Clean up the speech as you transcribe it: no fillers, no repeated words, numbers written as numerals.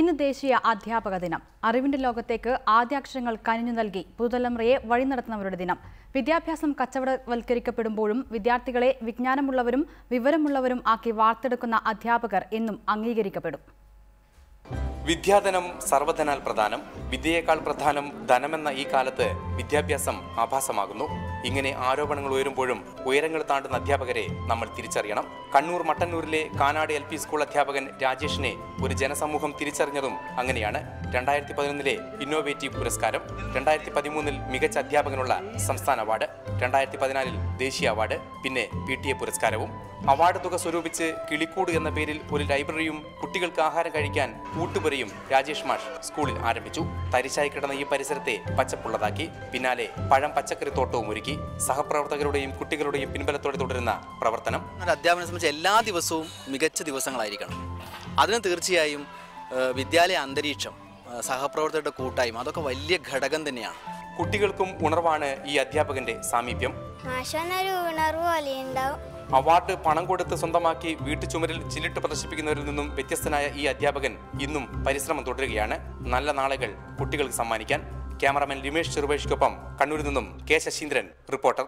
ഇന്ന് ദേശീയ അധ്യാപക ദിനം. അറിവിന്റെ ലോകത്തേക്ക് ആദ്യാക്ഷരങ്ങൾ കനിഞ്ഞു നൽകി പുതുതലമുറയെ വഴി നടത്തുന്നവരുടെ ദിനം. വിദ്യാഭ്യാസം കച്ചവടവൽക്കരിക്കപ്പെടുമ്പോഴും വിദ്യാർത്ഥികളെ വിജ്ഞാനമുള്ളവരും വിവരമുള്ളവരും ആക്കി വാർത്തെടുക്കുന്ന അധ്യാപകർ എന്നും അംഗീകരിക്കപ്പെടും. വിദ്യാധനം സർവധനാൽ പ്രധാനം. വിദ്യയേക്കാൾ പ്രധാനം ധനമെന്ന ഈ കാലത്ത് വിദ്യാഭ്യാസം ആഭാസമാകുന്നു. ഇങ്ങനെ ആരോപണങ്ങൾ ഉയരുമ്പോഴും ഉയരങ്ങൾ താണ്ടുന്ന അധ്യാപകരെ നമ്മൾ തിരിച്ചറിയണം. കണ്ണൂർ മട്ടന്നൂരിലെ കാനാട് LP സ്കൂൾ അധ്യാപകൻ രാജേഷിനെ ഒരു ജനസമൂഹം തിരിച്ചറിഞ്ഞതും അങ്ങനെയാണ്. 2011 ഇന്നോവേറ്റീവ് പുരസ്കാരം, 2013 മികച്ച അധ്യാപകനുള്ള സംസ്ഥാന അവാർഡ്, 2014 ദേശീയ അവാർഡ്, പിന്നെ PTA പുരസ്കാരവും. അവാർഡ് തുക സ്വരൂപിച്ച് കിളിക്കൂട് എന്ന പേരിൽ ഒരു ലൈബ്രറിയും കുട്ടികൾക്ക് ആഹാരം കഴിക്കാൻ ഊട്ടുപുരയും രാജേഷ് മാഷ് സ്കൂളിൽ ആരംഭിച്ചു. തരിശായി കിടന്ന ഈ പരിസരത്തെ പച്ചപ്പുള്ളതാക്കി. പിന്നാലെ പഴം പച്ചക്കറി തോട്ടവും ഒരുക്കി. സഹപ്രവർത്തകരുടെയും കുട്ടികളുടെയും പിൻബലത്തോടെ തുടരുന്ന പ്രവർത്തനം. അധ്യാപനം സംബന്ധിച്ച് എല്ലാ ദിവസവും മികച്ച ദിവസങ്ങളായിരിക്കണം. അതിന് തീർച്ചയായും വിദ്യാലയ അന്തരീക്ഷം, സഹപ്രവർത്തകരുടെ കൂട്ടായ്മ, അതൊക്കെ വലിയ ഘടകം തന്നെയാണ്. കുട്ടികൾക്കും ഉണർവാണ് ഈ അധ്യാപകന്റെ സാമീപ്യം. അവാർഡ് പണം കൊടുത്ത് സ്വന്തമാക്കി വീട്ടുചുമരിൽ ചില്ലിട്ട് പ്രദർശിപ്പിക്കുന്നവരിൽ നിന്നും വ്യത്യസ്തനായ ഈ അധ്യാപകൻ ഇന്നും പരിശ്രമം തുടരുകയാണ്, നല്ല നാളുകൾ കുട്ടികൾക്ക് സമ്മാനിക്കാൻ. ക്യാമറാമാൻ ലിമേഷ് ചെറുപേഷിക്കൊപ്പം കണ്ണൂരിൽ നിന്നും K. ശശീന്ദ്രൻ, റിപ്പോർട്ടർ.